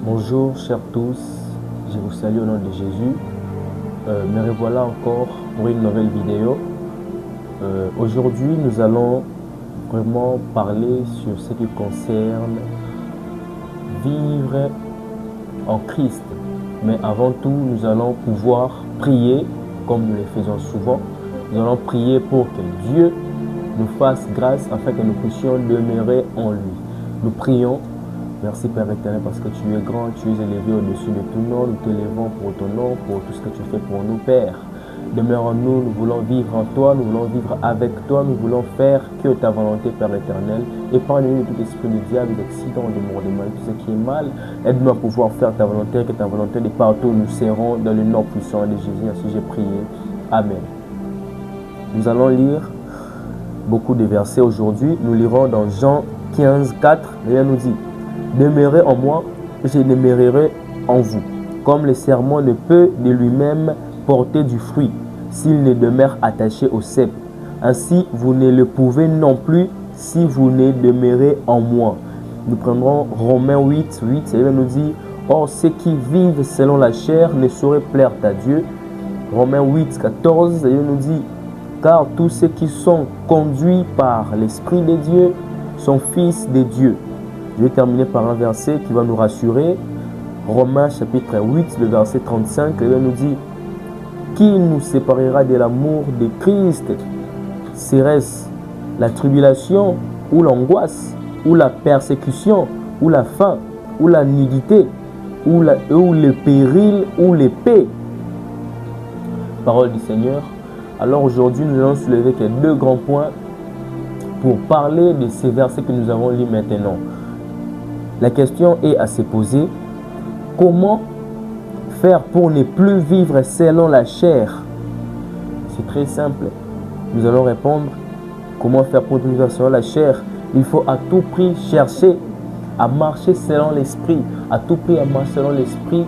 Bonjour chers tous, je vous salue au nom de Jésus. Me revoilà encore pour une nouvelle vidéo. Aujourd'hui, nous allons vraiment parler sur ce qui concerne vivre en Christ. Mais avant tout, nous allons pouvoir prier comme nous le faisons souvent. Nous allons prier pour que Dieu nous fasse grâce afin que nous puissions demeurer en lui. Nous prions. Merci Père éternel parce que tu es grand, tu es élevé au-dessus de tout nom. Nous t'élevons pour ton nom, pour tout ce que tu fais pour nous, Père. Demeure en nous, nous voulons vivre en toi, nous voulons vivre avec toi, nous voulons faire que ta volonté, Père éternel. Épargne-nous de tout esprit de diable, d'accident, de mort, de mal, tout ce qui est mal. Aide-nous à pouvoir faire ta volonté, que ta volonté de partout nous serrons dans le nom puissant de Jésus. Ainsi j'ai prié. Amen. Nous allons lire beaucoup de versets aujourd'hui. Nous lirons dans Jean 15, 4. Et elle nous dit: demeurez en moi, je demeurerai en vous. Comme le serment ne peut de lui-même porter du fruit s'il ne demeure attaché au cep. Ainsi, vous ne le pouvez non plus si vous ne demeurez en moi. Nous prendrons Romains 8, 8. Et il nous dit: or, ceux qui vivent selon la chair ne sauraient plaire à Dieu. Romains 8, 14. Et il nous dit: car tous ceux qui sont conduits par l'Esprit de Dieu sont fils de Dieu. Je vais terminer par un verset qui va nous rassurer. Romains chapitre 8, le verset 35, il nous dit: qui nous séparera de l'amour de Christ? Serait-ce la tribulation, ou l'angoisse, ou la persécution, ou la faim, ou la nudité, ou le péril, ou l'épée? Parole du Seigneur. Alors aujourd'hui, nous allons soulever quelques deux grands points pour parler de ces versets que nous avons lus maintenant. La question est à se poser: comment faire pour ne plus vivre selon la chair? C'est très simple. Nous allons répondre: comment faire pour vivre selon la chair? Il faut à tout prix chercher à marcher selon l'esprit. À tout prix à marcher selon l'esprit.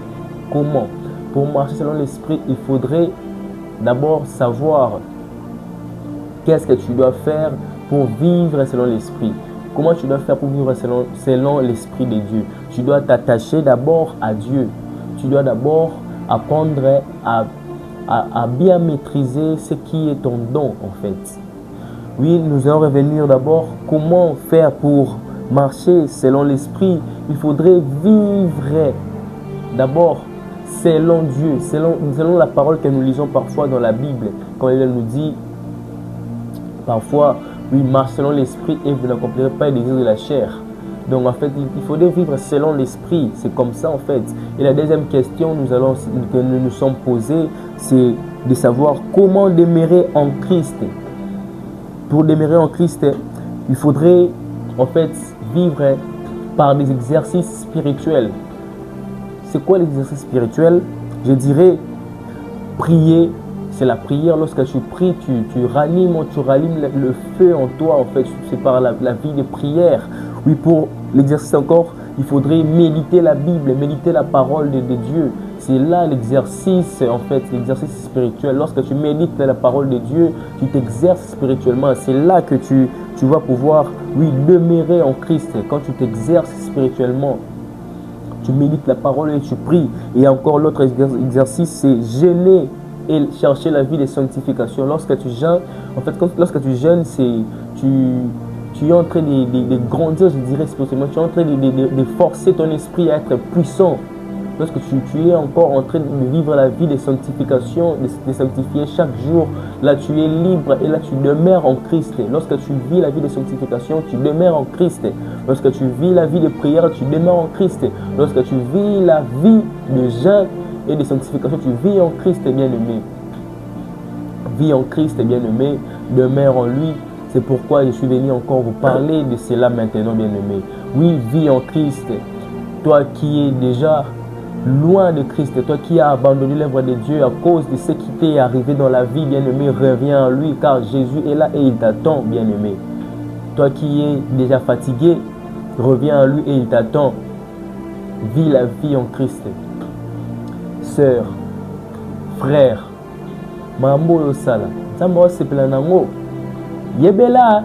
Comment? Pour marcher selon l'esprit, il faudrait d'abord savoir qu'est-ce que tu dois faire pour vivre selon l'esprit. Comment tu dois faire pour vivre selon l'Esprit de Dieu? Tu dois t'attacher d'abord à Dieu. Tu dois d'abord apprendre à bien maîtriser ce qui est ton don en fait. Oui, nous allons revenir d'abord comment faire pour marcher selon l'Esprit. Il faudrait vivre d'abord selon Dieu, selon la parole que nous lisons parfois dans la Bible. Quand elle nous dit parfois: oui, marche selon l'esprit et vous n'accomplirez pas les désirs de la chair. Donc en fait, il faudrait vivre selon l'esprit. C'est comme ça en fait. Et la deuxième question que nous nous sommes posée, c'est de savoir comment demeurer en Christ. Pour demeurer en Christ, il faudrait en fait vivre par des exercices spirituels. C'est quoi l'exercice spirituel? Je dirais prier. C'est la prière. Lorsque tu pries, tu rallumes le feu en toi en fait. C'est par la vie de prière. Oui, pour l'exercice encore, il faudrait méditer la Bible, méditer la parole de Dieu. C'est là l'exercice en fait, l'exercice spirituel. Lorsque tu médites la parole de Dieu, tu t'exerces spirituellement. C'est là que tu vas pouvoir, oui, demeurer en Christ. Quand tu t'exerces spirituellement, tu médites la parole et tu pries. Et encore l'autre exercice, c'est jeûner et chercher la vie de sanctification. Lorsque tu jeûnes, en fait, lorsque tu jeûnes, tu es en train de grandir, je dirais spirituellement. Tu es en train de forcer ton esprit à être puissant. Lorsque tu es encore en train de vivre la vie de sanctification, de sanctifier chaque jour, là tu es libre et là tu demeures en Christ. Lorsque tu vis la vie de sanctification, tu demeures en Christ. Lorsque tu vis la vie de prière, tu demeures en Christ. Lorsque tu vis la vie de jeûne et de sanctification, tu vis en Christ, bien-aimé. Vis en Christ, bien-aimé, demeure en lui. C'est pourquoi je suis venu encore vous parler de cela maintenant, bien-aimé. Oui, vis en Christ. Toi qui es déjà loin de Christ, toi qui as abandonné l'œuvre de Dieu à cause de ce qui t'est arrivé dans la vie, bien-aimé, reviens en lui car Jésus est là et il t'attend, bien-aimé. Toi qui es déjà fatigué, reviens en lui et il t'attend. Vis la vie en Christ. Sœur, frère, mambo yosala, nzambe osepela nango, yebela